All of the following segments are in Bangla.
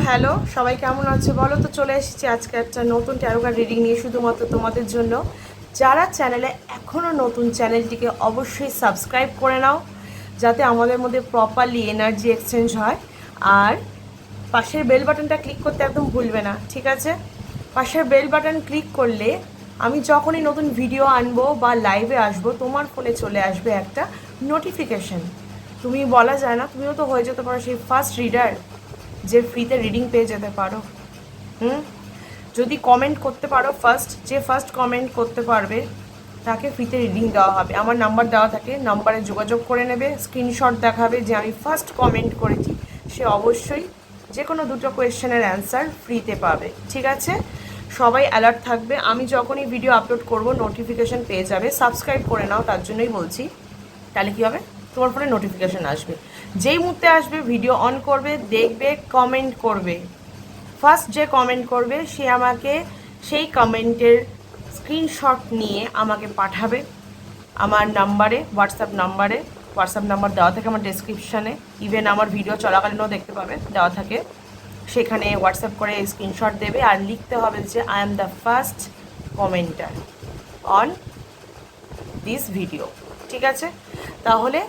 হ্যালো, সবাই কেমন আছে বলো তো। চলে এসেছি আজকে একটা নতুন ট্যারো কার্ড রিডিং নিয়ে, শুধুমাত্র তোমাদের জন্য। যারা চ্যানেলে এখনও নতুন, চ্যানেলটিকে অবশ্যই সাবস্ক্রাইব করে নাও, যাতে আমাদের মধ্যে প্রপারলি এনার্জি এক্সচেঞ্জ হয়। আর পাশের বেল বাটনটা ক্লিক করতে একদম ভুলবে না, ঠিক আছে? পাশের বেল বাটন ক্লিক করলে আমি যখনই নতুন ভিডিও আনবো বা লাইভে আসবো, তোমার ফোনে চলে আসবে একটা নোটিফিকেশন। তুমি বলা যায় না, তুমিও তো হয়ে যেতে পারো সেই ফার্স্ট রিডার যে ফ্রিতে রিডিং পেয়ে যেতে পারো। যদি কমেন্ট করতে পারো, যে ফার্স্ট কমেন্ট করতে পারবে তাকে ফ্রিতে রিডিং দেওয়া হবে। আমার নাম্বার দেওয়া থাকে, নাম্বারে যোগাযোগ করে নেবে, স্ক্রিনশট দেখাবে যে আমি ফার্স্ট কমেন্ট করেছি, সে অবশ্যই যে কোনো দুটো কোয়েশ্চেনের অ্যান্সার ফ্রিতে পাবে, ঠিক আছে? সবাই অ্যালার্ট থাকবে, আমি যখনই ভিডিও আপলোড করব নোটিফিকেশান পেয়ে যাবে। সাবস্ক্রাইব করে নাও, তার জন্যই বলছি। তাহলে কী হবে, তোমার ফোনে নোটিফিকেশান আসবে। যেই মুহূর্তে আসবে ভিডিও অন করবে, দেখবে, কমেন্ট করবে। ফার্স্ট যে কমেন্ট করবে সে আমাকে সেই কমেন্টের স্ক্রিনশট নিয়ে আমাকে পাঠাবে আমার নাম্বারে, হোয়াটসঅ্যাপ নাম্বার দেওয়া থাকে আমার ডেসক্রিপশানে। ইভেন আমার ভিডিও চলাকালীনও দেখতে পাবে, দেওয়া থাকে। সেখানে হোয়াটসঅ্যাপ করে স্ক্রিনশট দেবে আর লিখতে হবে যে I am the first কমেন্টার on this video, ঠিক আছে? তাহলে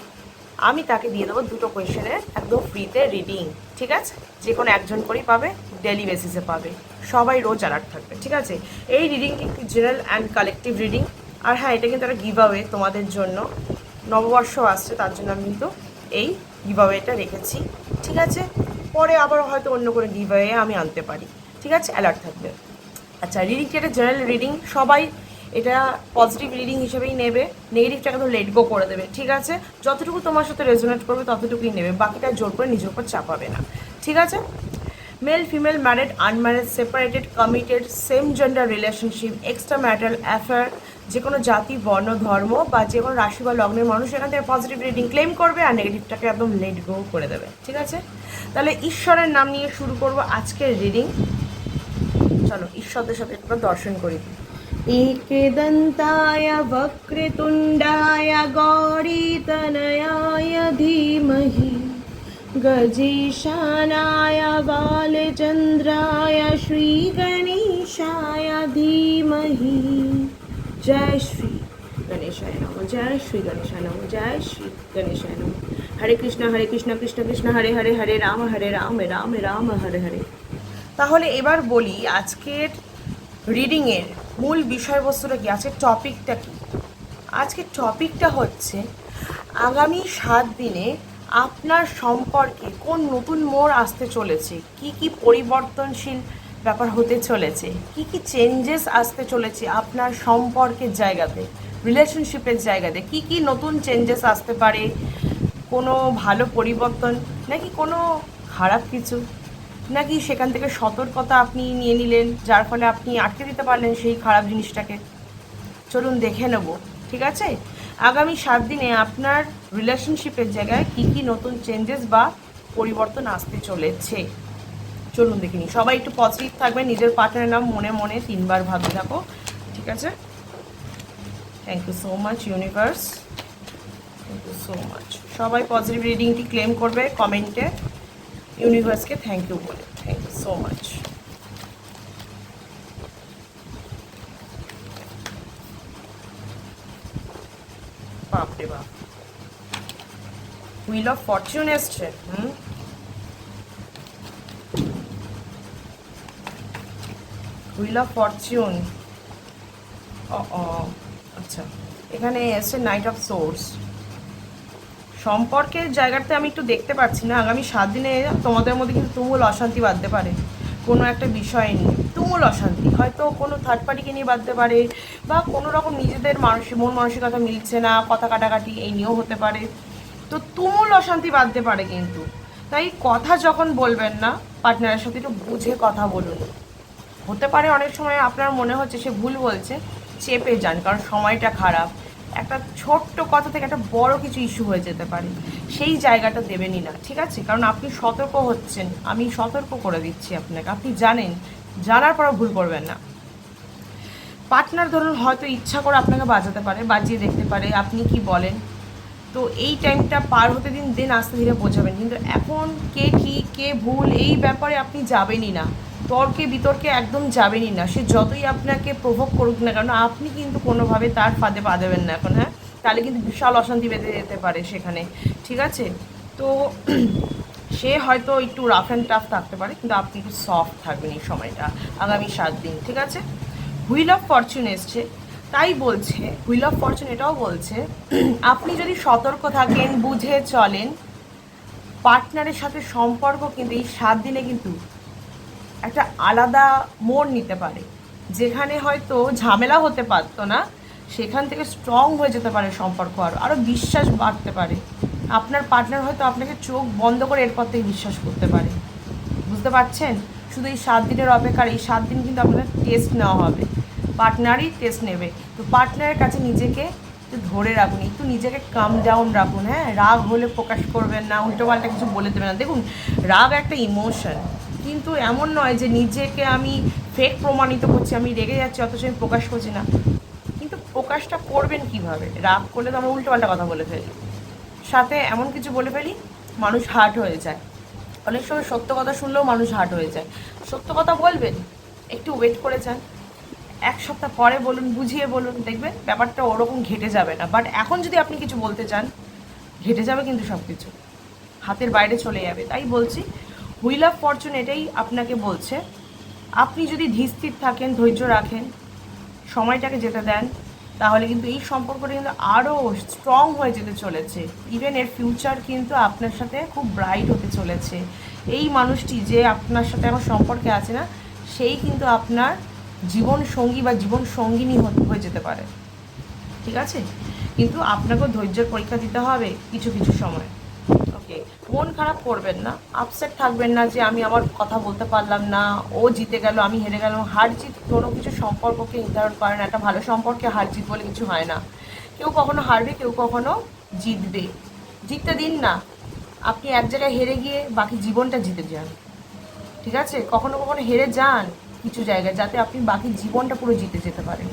আমি তাকে দিয়ে দেবো দুটো কোয়েশ্চেনের একদম ফ্রিতে রিডিং, ঠিক আছে? যে কোনো একজন করেই পাবে, ডেলি বেসিসে পাবে। সবাই রোজ অ্যালার্ট থাকবে, ঠিক আছে? এই রিডিংটি একটি জেনারেল অ্যান্ড কালেকটিভ রিডিং। আর হ্যাঁ, এটা কিন্তু একটা গিভ অ্যাওয়ে তোমাদের জন্য। নববর্ষ আসছে, তার জন্য আমি কিন্তু এই গিভ অ্যাওয়েটা রেখেছি, ঠিক আছে? পরে আবার হয়তো অন্য কোনো গিভ অ্যাওয়ে আমি আনতে পারি, ঠিক আছে? অ্যালার্ট থাকবে। আচ্ছা, রিডিংটি একটা জেনারেল রিডিং, সবাই এটা পজিটিভ রিডিং হিসেবেই নেবে। নেগেটিভটাকে তো লেট গো করে দেবে, ঠিক আছে? যতটুকু তোমার সাথে রেজোনেট করবে ততটুকুই নেবে, বাকিটা জোর করে নিজের উপর চাপাবে না, ঠিক আছে? Male, female, married, unmarried, separated, committed, same gender relationship, extra marital affair, যে কোনো জাতি, বর্ণ, ধর্ম বা যে কোনো রাশি বা লগ্নের মানুষ এখান থেকে পজিটিভ রিডিং ক্লেম করবে আর নেগেটিভটাকে একদম লেট গো করে দেবে, ঠিক আছে? তাহলে ঈশ্বরের নাম নিয়ে শুরু করব আজকের রিডিং। চলো ঈশ্বরদের সাথে একটু দর্শন করি। एकदन्ताय वक्रतुण्डाय गौरीतनयाय धीमहि गजेशानाय बालचन्द्राय श्रीगणेशाय धीमहि। जय श्री गणेशाय नमः, जय श्री गणेशाय नमः, जय श्री गणेशाय नमः। हरे कृष्ण कृष्ण कृष्ण हरे हरे, हरे राम राम राम हरे हरे। তাহলে এবার বলি আজকের রিডিংয়ের মূল বিষয়বস্তুটা কি, আজকের টপিকটা কি? আজকের টপিকটা হচ্ছে আগামী 7 দিনে আপনার সম্পর্কে কোন নতুন মোড় আসতে চলেছে, কি কি পরিবর্তনশীল ব্যাপার হতে চলেছে, কি কি চেঞ্জেস আসতে চলেছে আপনার সম্পর্কের জায়গাতে, রিলেশনশিপের জায়গাতে, কি কি নতুন চেঞ্জেস আসতে পারে, কোনো ভালো পরিবর্তন নাকি কোনো খারাপ কিছু, নাকি সেখান থেকে সতর্কতা আপনি নিয়ে নিলেন যার ফলে আপনি আটকে দিতে পারলেন সেই খারাপ জিনিসটাকে। চলুন দেখে নেব, ঠিক আছে? আগামী 7 দিনে আপনার রিলেশনশিপের জায়গায় কি কি নতুন চেঞ্জেস বা পরিবর্তন আসতে চলেছে। চলুন দেখে নিই। সবাই একটু পজিটিভ থাকবে, নিজের পার্টনারের নাম মনে মনে 3 বার ভাবতে থাকো, ঠিক আছে? Thank you so much universe, thank you so much. সবাই পজিটিভ রিডিংটি ক্লেম করবে কমেন্টে, ইউনিভার্সকে থ্যাংক ইউ বলে। Thank you so much. বাপরে বাপ, হুইল অফ ফরচুন এসছে। হুইল অফ ফরচুন, আচ্ছা, এখানে এসছে নাইট অফ সোর্স। সম্পর্কের জায়গাতে আমি একটু দেখতে পাচ্ছি না আগামী 7 দিনে তোমাদের মধ্যে কিন্তু তুমুল অশান্তি বাঁধতে পারে কোনো একটা বিষয় নিয়ে। তুমুল অশান্তি, হয়তো কোনো থার্ড পার্টিকে নিয়ে বাঁধতে পারে, বা কোনো রকম নিজেদের মন মানসিকতা মিলছে না, কথা কাটাকাটি এই নিয়েও হতে পারে। তো তুমুল অশান্তি বাঁধতে পারে কিন্তু। তাই কথা যখন বলবেন না পার্টনারের সাথে একটু বুঝে কথা বলুন। হতে পারে অনেক সময় আপনার মনে হচ্ছে সে ভুল বলছে, চেপে যান, কারণ সময়টা খারাপ। একটা ছোট্ট কথা থেকে একটা বড় কিছু ইস্যু হয়ে যেতে পারে, সেই জায়গাটা দেবেনই না, ঠিক আছে? কারণ আপনি সতর্ক হচ্ছেন, আমি সতর্ক করে দিচ্ছি আপনাকে, আপনি জানেন, জানার পরও ভুল করবেন না। পার্টনার ধরুন হয়তো ইচ্ছা করে আপনাকে বাজাতে পারে, বাজিয়ে দেখতে পারে আপনি কি বলেন, তো এই টাইমটা পার হতে দিন, দিন আস্তে ধীরে বোঝাবেন। কিন্তু এখন কে ঠিক কে ভুল এই ব্যাপারে আপনি যাবেনই না, তর্কে বিতর্কে একদম যাবেনই না। সে যতই আপনাকে প্রভোগ করুক না কেন, আপনি কিন্তু কোনোভাবে তার ফাঁদে পা দেবেন না এখন, হ্যাঁ? তাহলে কিন্তু বিশাল অশান্তি বেঁধে যেতে পারে সেখানে, ঠিক আছে? তো সে হয়তো একটু রাফ অ্যান্ড টাফ থাকতে পারে, কিন্তু আপনি একটু সফট থাকবেন এই সময়টা, আগামী 7 দিন, ঠিক আছে? হুইল অফ ফরচুন এসছে, তাই বলছে হুইল অফ ফরচুন এটাও বলছে আপনি যদি সতর্ক থাকেন, বুঝে চলেন, পার্টনারের সাথে সম্পর্ক কিন্তু এই 7 দিনে কিন্তু একটা আলাদা মোড় নিতে পারে। যেখানে হয়তো ঝামেলা হতে পারতো না, সেখান থেকে স্ট্রং হয়ে যেতে পারে সম্পর্ক, আরও বিশ্বাস বাড়তে পারে। আপনার পার্টনার হয়তো আপনাকে চোখ বন্ধ করে এরপর থেকে বিশ্বাস করতে পারে। বুঝতে পারছেন? শুধু এই 7 দিনের অপেক্ষার, এই 7 দিন কিন্তু আপনার টেস্ট নেওয়া হবে, পার্টনারই টেস্ট নেবে। তো পার্টনারের কাছে নিজেকে একটু ধরে রাখুন, একটু নিজেকে কাম ডাউন রাখুন, হ্যাঁ? রাগ হলে প্রকাশ করবেন না, উল্টোপাল্টা কিছু বলে দেবেন না। দেখুন, রাগ একটা ইমোশন, কিন্তু এমন নয় যে নিজেকে আমি ফেক প্রমাণিত করছি, আমি রেগে যাচ্ছি অথচ আমি প্রকাশ করছি না। কিন্তু প্রকাশটা করবেন কিভাবে? রাগ করলে তো আমরা উল্টোপাল্টা কথা বলে ফেলি, সাথে এমন কিছু বলে ফেলি মানুষ হার্ট হয়ে যায়। অনেক সময় সত্য কথা শুনলেও মানুষ হার্ট হয়ে যায়। সত্য কথা বলবেন, একটু ওয়েট করে যান, 1 সপ্তাহ পরে বলুন, বুঝিয়ে বলুন, দেখবেন ব্যাপারটা ওরকম ঘেটে যাবে না। বাট এখন যদি আপনি কিছু বলতে চান, ঘেটে যাবে কিন্তু সব কিছু, হাতের বাইরে চলে যাবে। তাই বলছি, হুইল অফ ফরচুন এটাই আপনাকে বলছে, আপনি যদি ধীরস্থির থাকেন, ধৈর্য রাখেন, সময়টাকে যেতে দেন, তাহলে কিন্তু এই সম্পর্কটা কিন্তু আরও স্ট্রং হয়ে যেতে চলেছে। ইভেন এর ফিউচার কিন্তু আপনার সাথে খুব ব্রাইট হতে চলেছে। এই মানুষটি যে আপনার সাথে এখন সম্পর্কে আছে না, সেই কিন্তু আপনার জীবন সঙ্গী বা জীবন সঙ্গিনী হয়ে যেতে পারে, ঠিক আছে? কিন্তু আপনাকেও ধৈর্যের পরীক্ষা দিতে হবে কিছু কিছু সময়। ওকে, মন খারাপ করবেন না, আপসেট থাকবেন না যে আমি আমার কথা বলতে পারলাম না, ও জিতে গেল আমি হেরে গেলাম। হার জিত কোনো কিছু সম্পর্ককে নির্ধারণ করে না। একটা ভালো সম্পর্কে হার জিত বলে কিছু হয় না। কেউ কখনো হারবে, কেউ কখনো জিতবে। জিততে দিন না, আপনি এক জায়গায় হেরে গিয়ে বাকি জীবনটা জিতে যান, ঠিক আছে? কখনো কখনো হেরে যান কিছু জায়গায়, যাতে আপনি বাকি জীবনটা পুরো জিতে যেতে পারেন,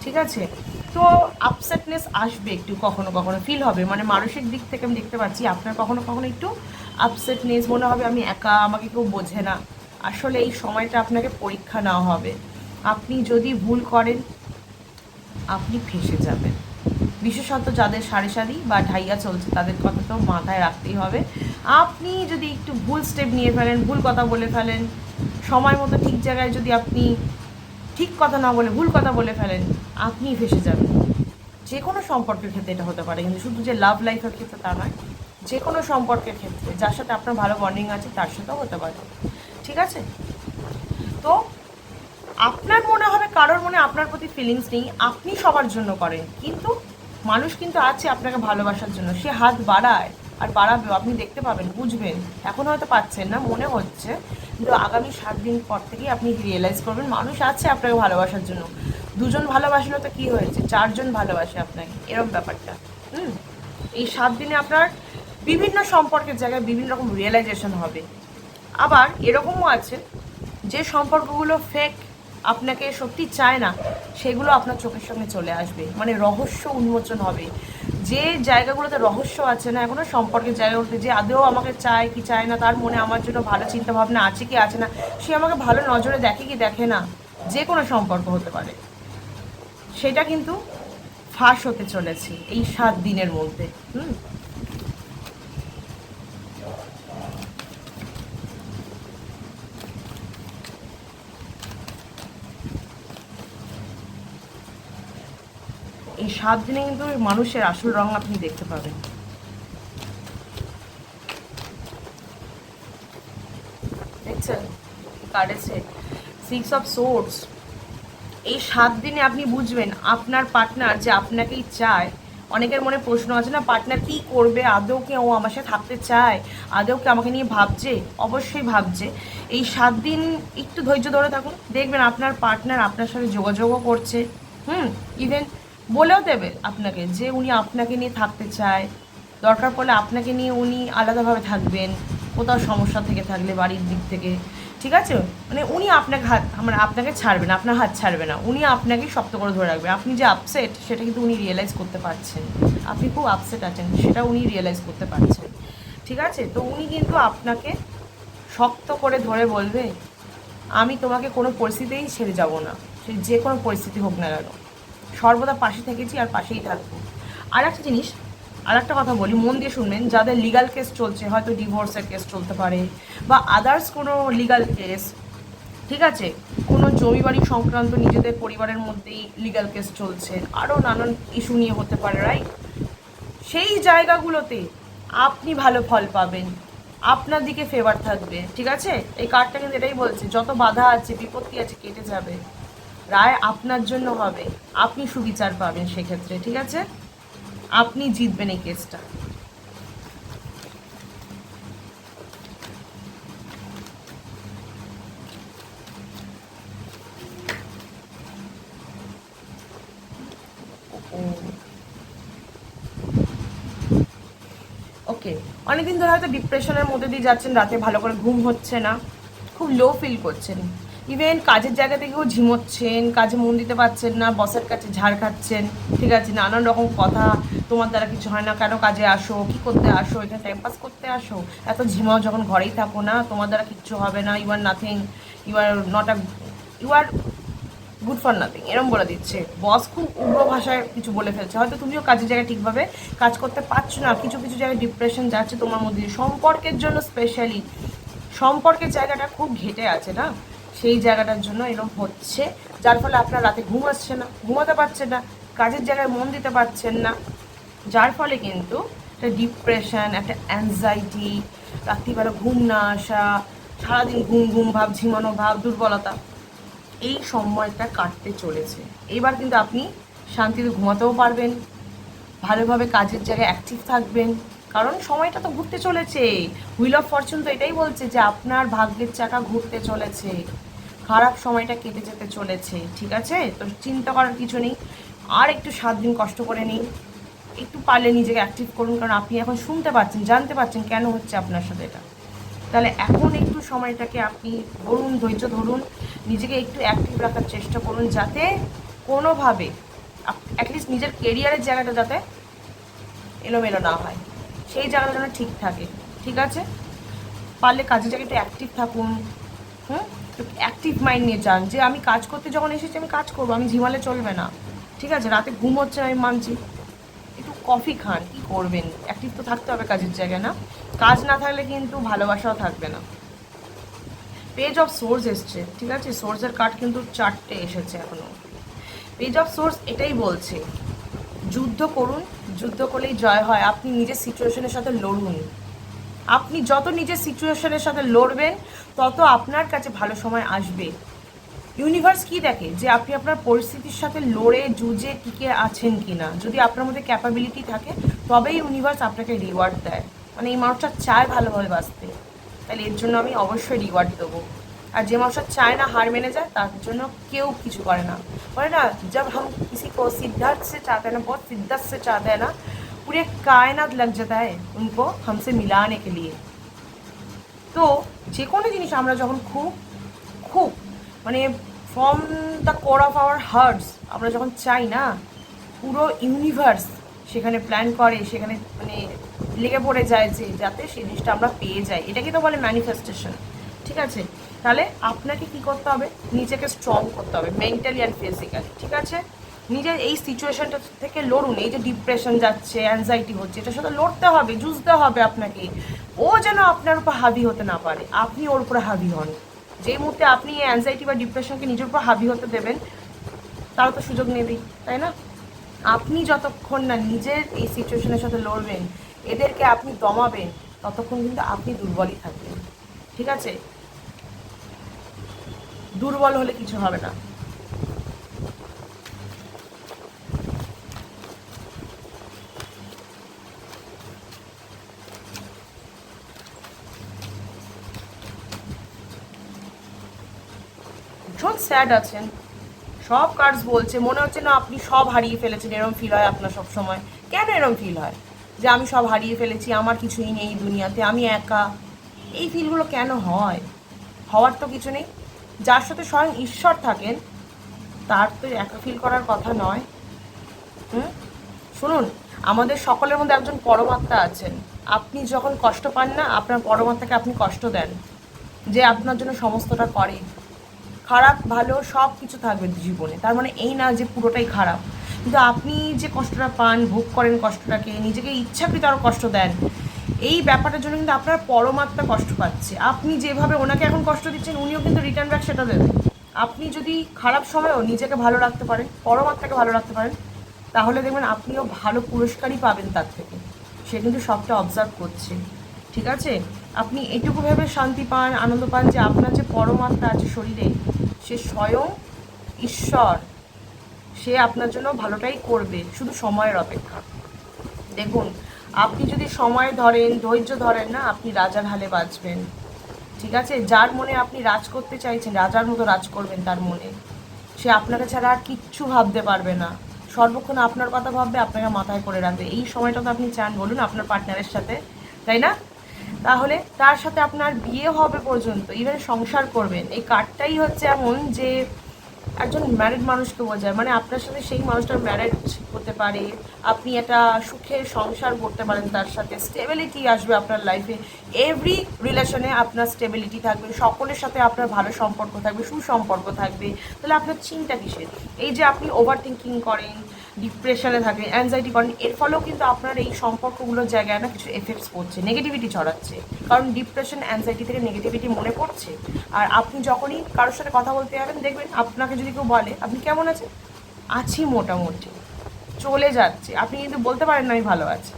ঠিক আছে? তো আপসেটনেস আসবে একটু, কখনো কখনো ফিল হবে, মানে মানসিক দিক থেকে আমি দেখতে পাচ্ছি আপনার কখনো কখনো একটু আপসেটনেস, মনে হবে আমি একা, আমাকে কেউ বোঝে না। আসলে এই সময়টা আপনাকে পরীক্ষা নেওয়া হবে। আপনি যদি ভুল করেন, আপনি ফেঁসে যাবেন। বিশেষত যাদের সাড়ে সারি বা ঢাইয়া চলছে, তাদের কথা তো মাথায় রাখতেই হবে। আপনি যদি একটু ভুল স্টেপ নিয়ে ফেলেন, ভুল কথা বলে ফেলেন, সময় মতো ঠিক জায়গায় যদি আপনি ঠিক কথা না বলে ভুল কথা বলে ফেলেন, আপনি ফেঁসে যাবেন। যে কোনো সম্পর্কের ক্ষেত্রে এটা হতে পারে, কিন্তু শুধু যে লাভ লাইফের ক্ষেত্রে তা নয়, যে কোনো সম্পর্কের ক্ষেত্রে যার সাথে আপনার ভালো বন্ডিং আছে তার সাথেও হতে পারে, ঠিক আছে? তো আপনার মনে হবে কারোর মনে আপনার প্রতি ফিলিংস নেই, আপনি সবার জন্য করেন, কিন্তু মানুষ কিন্তু আছে আপনাকে ভালোবাসার জন্য, সে হাত বাড়ায় আর বাড়াবেও, আপনি দেখতে পাবেন, বুঝবেন। এখন হয়তো পাচ্ছেন না, মনে হচ্ছে, কিন্তু আগামী 7 দিন পর থেকেই আপনি রিয়েলাইজ করবেন মানুষ আছে আপনাকে ভালোবাসার জন্য। 2জন ভালোবাসলো তো কী হয়েছে, 4জন ভালোবাসে আপনাকে, এরকম ব্যাপারটা। এই 7 দিনে আপনার বিভিন্ন সম্পর্কের জায়গায় বিভিন্ন রকম রিয়েলাইজেশন হবে। আবার এরকমও আছে যে সম্পর্কগুলো ফেক, আপনাকে সত্যি চায় না, সেগুলো আপনার চোখের সামনে চলে আসবে, মানে রহস্য উন্মোচন হবে। যে জায়গাগুলোতে রহস্য আছে না এখনো সম্পর্কের জায়গাগুলোতে, যে আদৌ আমাকে চায় কি চায় না, তার মনে আমার জন্য ভালো চিন্তা ভাবনা আছে কি আছে না, সে আমাকে ভালো নজরে দেখে কি দেখে না, যে কোনো সম্পর্ক হতে পারে, সেটা কিন্তু ফাঁস হতে চলেছে এই 7 দিনের মধ্যে। এই 7 দিনে কিন্তু মানুষের আসল রং আপনি দেখতে পাবেন। দেখছেন কাটেছে 6 অফ সোর্ডস। এই 7 দিনে আপনি বুঝবেন আপনার পার্টনার যে আপনাকেই চায়। অনেকের মনে প্রশ্ন আছে না, পার্টনার কী করবে, আদৌ কি ও আমার সাথে থাকতে চায়, আদৌ কি আমাকে নিয়ে ভাবছে? অবশ্যই ভাবছে। এই 7 দিন একটু ধৈর্য ধরে থাকুন, দেখবেন আপনার পার্টনার আপনার সাথে যোগাযোগও করছে, ইভেন বলেও দেবে আপনাকে যে উনি আপনাকে নিয়ে থাকতে চায়। দরকার পড়লে আপনাকে নিয়ে উনি আলাদাভাবে থাকবেন, কোথাও সমস্যা থেকে থাকলে বাড়ির দিক থেকে, ঠিক আছে, মানে উনি আপনাকে মানে আপনাকে ছাড়বে না, আপনার হাত ছাড়বে না, উনি আপনাকে শক্ত করে ধরে রাখবে। আপনি যে আপসেট সেটা কিন্তু উনি রিয়েলাইজ করতে পারছেন, আপনি খুব আপসেট আছেন সেটা উনি রিয়েলাইজ করতে পারছেন। ঠিক আছে, তো উনি কিন্তু আপনাকে শক্ত করে ধরে বলবে আমি তোমাকে কোনো পরিস্থিতিতেই ছেড়ে যাব না, সে যে কোনো পরিস্থিতি হোক না কেন, সর্বদা পাশে থেকেছি আর পাশেই থাকবো। আর একটা জিনিস, আর একটা কথা বলি, মন দিয়ে শুনবেন, যাদের লিগাল কেস চলছে, হয়তো ডিভোর্সের কেস চলতে পারে বা আদার্স কোনো লিগাল কেস, ঠিক আছে, কোনো জমি বাড়ি সংক্রান্ত নিজেদের পরিবারের মধ্যেই লিগাল কেস চলছে, আরও নানান ইস্যু নিয়ে হতে পারে, রাইট? সেই জায়গাগুলোতে আপনি ভালো ফল পাবেন, আপনার দিকে ফেভার থাকবে। ঠিক আছে, এই কার্ডটা কিন্তু এটাই বলছে, যত বাধা আছে বিপত্তি আছে কেটে যাবে, রায় আপনার জন্য হবে, আপনি সুবিচার পাবেন সেক্ষেত্রে। ঠিক আছে, আপনি জিতবেন এই কেসটা। ওকে, অনেকদিন ধরে হয়তো ডিপ্রেশনের মধ্যে দিয়ে যাচ্ছেন, রাতে ভালো করে ঘুম হচ্ছে না, খুব লো ফিল করছেন, ইভেন কাজের জায়গা থেকেও ঝিমোচ্ছেন, কাজে মন দিতে পারছেন না, বসের কাছে ঝাড় খাচ্ছেন। ঠিক আছে, নানান রকম কথা, তোমার দ্বারা কিছু হয় না, কেন কাজে আসো, কি করতে আসো, এখানে টাইম পাস করতে আসো, এত ঝিমাও যখন ঘরেই থাকো না, তোমার দ্বারা কিচ্ছু হবে না, you are nothing, you are not a, you are good for nothing, এরম বলে দিচ্ছে। বস খুব উগ্র ভাষায় কিছু বলে ফেলছে, হয়তো তুমিও কাজের জায়গায় ঠিকভাবে কাজ করতে পারছো না, কিছু কিছু জায়গায় ডিপ্রেশন যাচ্ছে তোমার মধ্যে, সম্পর্কের জন্য স্পেশালি, সম্পর্কের জায়গাটা খুব ঘেটে আছে না, সেই জায়গাটার জন্য এরকম হচ্ছে, যার ফলে আপনার রাতে ঘুম আসছে না, ঘুমাতে পারছেন না, কাজের জায়গায় মন দিতে পারছেন না, যার ফলে কিন্তু একটা ডিপ্রেশন, একটা অ্যাংজাইটি, রাত্রিবেলা ঘুম না আসা, সারাদিন ঘুম ঘুম ভাব, ঝিমানো ভাব, দুর্বলতা, এই সময়টা কাটতে চলেছে। এবার কিন্তু আপনি শান্তিতে ঘুমাতেও পারবেন, ভালোভাবে কাজের জায়গায় অ্যাক্টিভ থাকবেন, কারণ সময়টা তো ঘুরতে চলেছে। হুইল অফ ফরচুন তো এটাই বলছে যে আপনার ভাগ্যের চাকা ঘুরতে চলেছে, খারাপ সময়টা কেটে যেতে চলেছে। ঠিক আছে, তো চিন্তা করার কিছু নেই, আর একটু 7 দিন কষ্ট করে নিন, একটু পারলে নিজেকে অ্যাক্টিভ করুন, কারণ আপনি এখন শুনতে পাচ্ছেন, জানতে পারছেন কেন হচ্ছে আপনার সাথে এটা। তাহলে এখন একটু সময়টাকে আপনি ধরুন, ধৈর্য ধরুন, নিজেকে একটু অ্যাক্টিভ রাখার চেষ্টা করুন, যাতে কোনোভাবে অ্যাটলিস্ট নিজের কেরিয়ারের জায়গাটা যাতে এলোমেলো না হয়, সেই জায়গাটা যেন ঠিক থাকে। ঠিক আছে, পারলে কাজের জায়গায় একটু অ্যাক্টিভ থাকুন, একটু অ্যাক্টিভ মাইন্ড নিয়ে যান, যে আমি কাজ করতে যখন এসেছি আমি কাজ করবো, আমি ঝিমালে চলবে না। ঠিক আছে, রাতে ঘুম হচ্ছে আমি মানছি, একটু কফি খান, কি করবেন, অ্যাক্টিভ তো থাকতে হবে কাজের জায়গায়, না? কাজ না থাকলে কিন্তু ভালোবাসাও থাকবে না। পেজ অফ সোর্স এসছে, ঠিক আছে, সোর্সের কার্ড কিন্তু 4টে এসেছে এখনো। পেজ অফ সোর্স এটাই বলছে, যুদ্ধ করুন, যুদ্ধ করলেই জয় হয়, আপনি নিজের সিচুয়েশনের সাথে লড়ুন, আপনি যত নিজের সিচুয়েশনের সাথে লড়বেন তত আপনার কাছে ভালো সময় আসবে। ইউনিভার্স কি দেখে, যে আপনি আপনার পরিস্থিতির সাথে লড়ে জুঝে টিকে আছেন কি না, যদি আপনার মধ্যে ক্যাপাবিলিটি থাকে তবেই ইউনিভার্স আপনাকে রিওয়ার্ড দেয়, মানে এই মানুষটা চায় ভালোভাবে বাঁচতে, তাহলে এর জন্য আমি অবশ্যই রিওয়ার্ড দেবো। আর যে মানুষটা চায় না, হার মেনে যায়, তার জন্য কেউ কিছু করে না। বলে না, जब हम किसी को सिद्धार्थ से चाहते हैं ना, बहुत शिद्दत से चाहते हैं ना, पूरे कायनात लग जाता है उनको हमसे मिलाने के लिए। তো যে কোনো জিনিস আমরা যখন খুব খুব মানে from the core of our hertz আমরা যখন চাই না, পুরো ইউনিভার্স সেখানে প্ল্যান করে, সেখানে মানে লেগে পড়ে যায় যে যাতে সেই জিনিসটা আমরা পেয়ে যাই, এটাকে তো বলে ম্যানিফেস্টেশন। ঠিক আছে, তাহলে আপনাকে কি করতে হবে, নিজেকে স্ট্রং করতে হবে মেন্টালি অ্যান্ড ফিজিক্যালি। ঠিক আছে, নিজের এই সিচুয়েশনটা থেকে লড়ুন, এই যে ডিপ্রেশন যাচ্ছে, অ্যাংজাইটি হচ্ছে, এটার সাথে লড়তে হবে, যুঝতে হবে আপনাকে। ও যেন আপনার উপর হাবি হতে না পারে, আপনি ওর উপরে হাবি হন। যে মুহূর্তে আপনি এই অ্যাংজাইটি বা ডিপ্রেশনকে নিজের উপর হাবি হতে দেবেন, তারা তো সুযোগ নেবেই, তাই না? আপনি যতক্ষণ না নিজের এই সিচুয়েশনের সাথে লড়বেন, এদেরকে আপনি দমাবেন, ততক্ষণ কিন্তু আপনি দুর্বলই থাকবেন। ঠিক আছে, দুর্বল হলে কিছু হবে না। ভীষণ স্যাড আছেন, সব কার্ডস বলছে, মনে হচ্ছে না আপনি সব হারিয়ে ফেলেছেন, এরম ফিল হয় আপনার সব সময়। কেন এরম ফিল হয় যে আমি সব হারিয়ে ফেলেছি, আমার কিছুই নেই দুনিয়াতে, আমি একা, এই ফিলগুলো কেন হয়? হওয়ার তো কিছু নেই। যার সাথে স্বয়ং ঈশ্বর থাকেন তার তো একা ফিল করার কথা নয়। শুনুন, আমাদের সকলের মধ্যে একজন পরমাত্মা আছেন। আপনি যখন কষ্ট পান না, আপনার পরমাত্মাকে আপনি কষ্ট দেন, যে আপনার জন্য সমস্তটা করে। খারাপ ভালো সব কিছু থাকবে জীবনে, তার মানে এই না যে পুরোটাই খারাপ। কিন্তু আপনি যে কষ্টটা পান, ভোগ করেন কষ্টটাকে, নিজেকে ইচ্ছাকৃত আরও কষ্ট দেন, এই ব্যাপারটার জন্য কিন্তু আপনার পরমাত্মা কষ্ট পাচ্ছে। আপনি যেভাবে ওনাকে এখন কষ্ট দিচ্ছেন, উনিও কিন্তু রিটার্ন ব্যাক সেটা দেবেন। আপনি যদি খারাপ সময়েও নিজেকে ভালো রাখতে পারেন, পরমাত্মাকে ভালো রাখতে পারেন, তাহলে দেখবেন আপনিও ভালো পুরস্কারই পাবেন তার থেকে। সে কিন্তু সবটা অবজার্ভ করছে, ঠিক আছে? আপনি এটুকু ভেবে শান্তি পান, আনন্দ পান যে আপনার যে পরমাত্মা আছে শরীরে, সে স্বয়ং ঈশ্বর, সে আপনার জন্য ভালোটাই করবে, শুধু সময়ের অপেক্ষা। দেখুন, আপনি যদি সময় ধরেন, ধৈর্য ধরেন না, আপনি রাজার হালে বাঁচবেন, ঠিক আছে? যার মনে আপনি রাজ করতে চাইছেন, রাজার মতো রাজ করবেন তার মনে, সে আপনাকে ছাড়া আর কিচ্ছু ভাবতে পারবে না। সর্বক্ষণ আপনার কথা ভাববে, আপনাকে মাথায় করে রাখবে। এই সময়টা তো আপনি চান বলুন আপনার পার্টনারের সাথে, তাই না? তাহলে তার সাথে আপনার বিয়ে হবে পর্যন্ত, ইভেন সংসার করবেন। এই কার্ডটাই হচ্ছে এমন যে একজন ম্যারিড মানুষকে বোঝায়, মানে আপনার সাথে সেই মানুষটার ম্যারেজ হতে পারে, আপনি একটা সুখের সংসার করতে পারেন, তার সাথে স্টেবিলিটি আসবে আপনার লাইফে। এভরি রিলেশনে আপনার স্টেবিলিটি থাকবে, সকলের সাথে আপনার ভালো সম্পর্ক থাকবে, সুসম্পর্ক থাকবে। তাহলে আপনার চিন্তা কিসের? এই যে আপনি ওভার থিঙ্কিং করেন, ডিপ্রেশনে থাকেন, অ্যাংজাইটি করেন, এর ফলেও কিন্তু আপনার এই সম্পর্কগুলোর জায়গায় না কিছু এফেক্টস পড়ছে, নেগেটিভিটি ছড়াচ্ছে। কারণ ডিপ্রেশন, অ্যাংজাইটি থেকে নেগেটিভিটি মনে পড়ছে। আর আপনি যখনই কারোর সাথে কথা বলতে যাবেন, দেখবেন আপনাকে যদি কেউ বলে আপনি কেমন আছেন, আছি মোটামুটি, চলে যাচ্ছে, আপনি কিন্তু বলতে পারেন না আমি ভালো আছি।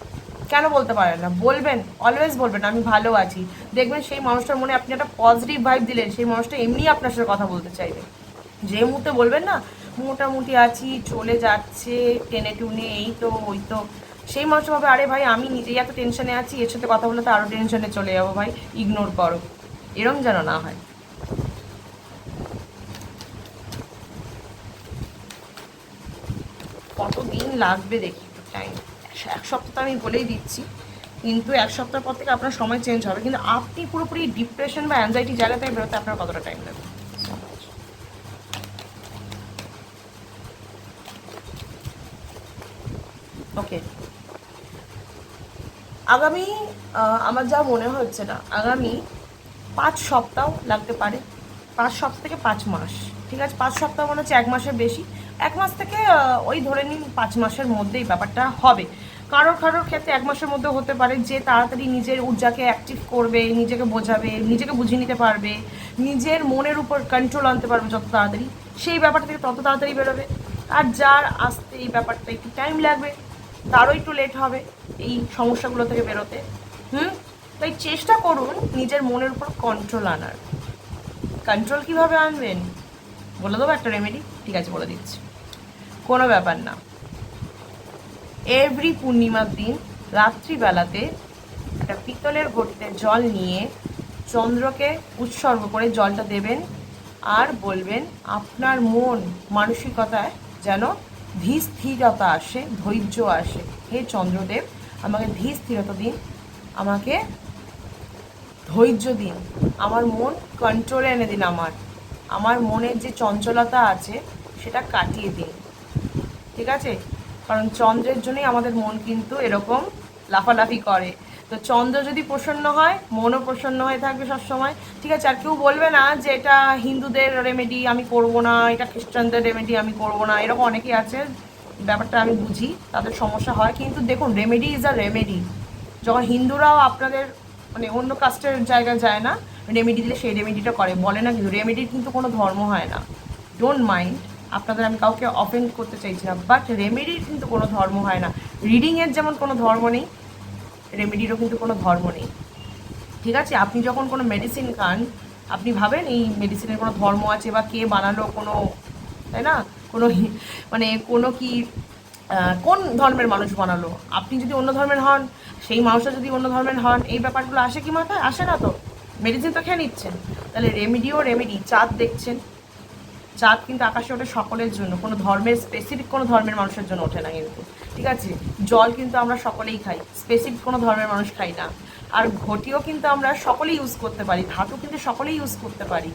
কেন বলতে পারেন না? বলবেন, অলওয়েজ বলবেন আমি ভালো আছি। দেখবেন সেই মানুষটার মনে আপনি একটা পজিটিভ ভাইব দিলেন, সেই মানুষটা এমনি আপনার সাথে কথা বলতে চাইবে। যে মুহূর্তে বলবেন না মোটামুটি আছি, চলে যাচ্ছে, টেনে টুনে, এই তো ওই তো, সেই মানুষটা ভাবে আরে ভাই আমি নিজেই এত টেনশনে আছি, এর সাথে কথা বলে তো আরও টেনশনে চলে যাবো, ভাই ইগনোর করো। এরম যেন না হয়। কতদিন লাগবে দেখি একটু টাইম। 1 সপ্তাহ তো আমি বলেই দিচ্ছি, কিন্তু 1 সপ্তাহ পর থেকে আপনার সময় চেঞ্জ হবে, কিন্তু আপনি পুরোপুরি ডিপ্রেশন বা অ্যাংজাইটি জায়গা থেকে বেরোতে আপনার কতটা টাইম লাগবে? ওকে, আগামী আমার যা মনে হচ্ছে না, আগামী 5 সপ্তাহ লাগতে পারে। 5 সপ্তাহ থেকে 5 মাস, ঠিক আছে? 5 সপ্তাহ মনে হচ্ছে 1 মাসের বেশি। 1 মাস থেকে ওই ধরে নিন 5 মাসের মধ্যেই ব্যাপারটা হবে। কারোর কারোর ক্ষেত্রে 1 মাসের মধ্যে হতে পারে, যে তাড়াতাড়ি নিজের ঊর্জাকে অ্যাক্টিভ করবে, নিজেকে বোঝাবে, নিজেকে বুঝিয়ে নিতে পারবে, নিজের মনের উপর কন্ট্রোল আনতে পারবে যত তাড়াতাড়ি, সেই ব্যাপারটা থেকে তত তাড়াতাড়ি বেরোবে। আর যার আসতে এই ব্যাপারটা একটু টাইম লাগবে, তারও একটু লেট হবে এই সমস্যাগুলো থেকে বেরোতে। তাই চেষ্টা করুন নিজের মনের উপর কন্ট্রোল আনার। কন্ট্রোল কীভাবে আনবেন বলে দেবো একটা রেমেডি? ঠিক আছে, বলে দিচ্ছি, কোনো ব্যাপার না। এভরি পূর্ণিমার দিন রাত্রিবেলাতে একটা পিতলের ঘটিতে জল নিয়ে চন্দ্রকে উৎসর্গ করে জলটা দেবেন, আর বলবেন আপনার মন মানসিকতায় যেন ধীর স্থিরতা আসে, ধৈর্য আসে। হে চন্দ্রদেব, আমাকে ধীর স্থিরতা দিন, আমাকে ধৈর্য দিন, আমার মন কন্ট্রোলে এনে দিন, আমার মনের যে চঞ্চলতা আছে সেটা কাটিয়ে দিন, ঠিক আছে? কারণ চন্দ্রের জন্যই আমাদের মন কিন্তু এরকম লাফালাফি করে। তো চন্দ্র যদি প্রসন্ন হয়, মনও প্রসন্ন হয়ে থাকবে সবসময়, ঠিক আছে? আর কেউ বলবে না যে এটা হিন্দুদের রেমেডি আমি করব না, এটা খ্রিস্টানদের রেমেডি আমি করব না, এরকম অনেকেই আছে। ব্যাপারটা আমি বুঝি, তাদের সমস্যা হয়, কিন্তু দেখুন রেমেডি ইজ আ রেমেডি। যখন হিন্দুরাও আপনাদের মানে অন্য কাস্টের জায়গায় যায় না, রেমেডি দিলে সেই রেমেডিটা করে, বলে না, কিন্তু রেমেডির কিন্তু কোনো ধর্ম হয় না। ডোন্ট মাইন্ড, আপনাদের আমি কাউকে অফেন্ড করতে চাইছি না, বাট রেমেডির কিন্তু কোনো ধর্ম হয় না। রিডিংয়ের যেমন কোনো ধর্ম নেই, রেমেডিরও কিন্তু কোনো ধর্ম নেই, ঠিক আছে? আপনি যখন কোনো মেডিসিন খান, আপনি ভাবেন এই মেডিসিনের কোনো ধর্ম আছে বা কে বানালো, কোনো, তাই না? কোনো মানে কোনো কি কোন ধর্মের মানুষ বানালো, আপনি যদি অন্য ধর্মের হন, সেই মানুষটা যদি অন্য ধর্মের হন, এই ব্যাপারগুলো আসে কি মাথায়? আসে না তো। মেডিসিন তো খেয়ে নিচ্ছেন। তাহলে রেমেডিও রেমেডি। চাঁদ দেখছেন, চাঁদ কিন্তু আকাশে ওঠে সকলের জন্য, কোনো ধর্মের স্পেসিফিক কোনো ধর্মের মানুষের জন্য ওঠে না কিন্তু, ঠিক আছে? জল কিন্তু আমরা সকলেই খাই, স্পেসিফিক কোনো ধর্মের মানুষ খাই না। আর ঘটিও কিন্তু আমরা সকলেই ইউজ করতে পারি, ধাতু কিন্তু সকলেই ইউজ করতে পারি,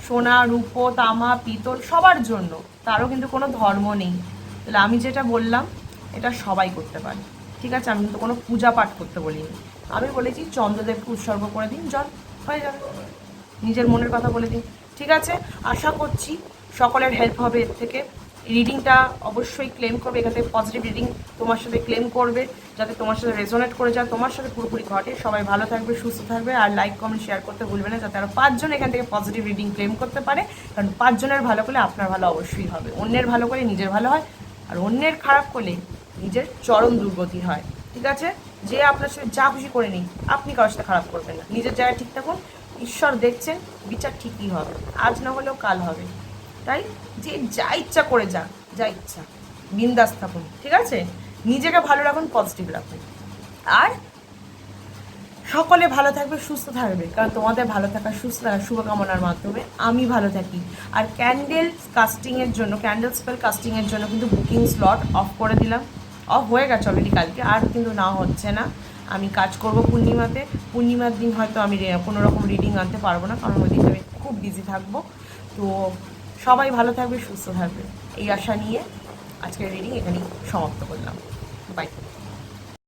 সোনা রূপো তামা পিতল সবার জন্য, তারও কিন্তু কোনো ধর্ম নেই। তাহলে আমি যেটা বললাম এটা সবাই করতে পারে, ঠিক আছে? আমি কিন্তু কোনো পূজা পাঠ করতে বলিনি, আমি বলেছি চন্দ্রদেবকে উৎসর্গ করে দিন, জল হয়ে যাবে, নিজের মনের কথা বলে দিন, ঠিক আছে? আশা করছি সকলের হেল্প হবে এর থেকে। রিডিংটা অবশ্যই ক্লেম করবে, এখান থেকে পজিটিভ রিডিং তোমার সাথে ক্লেম করবে, যাতে তোমার সাথে রেজোনেট করে যায়, তোমার সাথে পুরোপুরি ঘটে। সবাই ভালো থাকবে, সুস্থ থাকবে, আর লাইক কমেন্ট শেয়ার করতে ভুলবে না, যাতে আরও 5 জন এখান থেকে পজিটিভ রিডিং ক্লেম করতে পারে। কারণ 5 জনের ভালো করলে আপনার ভালো অবশ্যই হবে, অন্যের ভালো করে নিজের ভালো হয়, আর অন্যের খারাপ করলে নিজের চরম দুর্গতি হয়, ঠিক আছে? যে আপনার সাথে যা খুশি করে নিই, আপনি কারোর সাথে খারাপ করবেন না, নিজের জায়গায় ঠিক থাকুন, ঈশ্বর দেখছেন, বিচার ঠিকই হবে, আজ না হলেও কাল হবে। তাই যে যা ইচ্ছা করে যাক, যা ইচ্ছা, বিন্দাস থাকুন, ঠিক আছে? নিজেকে ভালো রাখুন, পজিটিভ রাখুন, আর সকলে ভালো থাকবে, সুস্থ থাকবে, কারণ তোমাদের ভালো থাকা সুস্থ থাকার শুভকামনার মাধ্যমে আমি ভালো থাকি। আর ক্যান্ডেল কাস্টিংয়ের জন্য, ক্যান্ডেল স্পেল কাস্টিংয়ের জন্য কিন্তু বুকিং স্লট অফ করে দিলাম, অফ হয়ে গেছে অলরেডি কালকে, আর কিন্তু না হচ্ছে না। আমি কাজ করব পূর্ণিমাতে, পূর্ণিমার দিন হয়তো আমি কোনো রকম রিডিং আনতে পারবো না, কারণ ওই দিনটা আমি খুব বিজি থাকবো। তো সবাই ভালো থাকবে, সুস্থ থাকবে, এই আশা নিয়ে আজকের রিডিং এখানেই সমাপ্ত করলাম। বাই।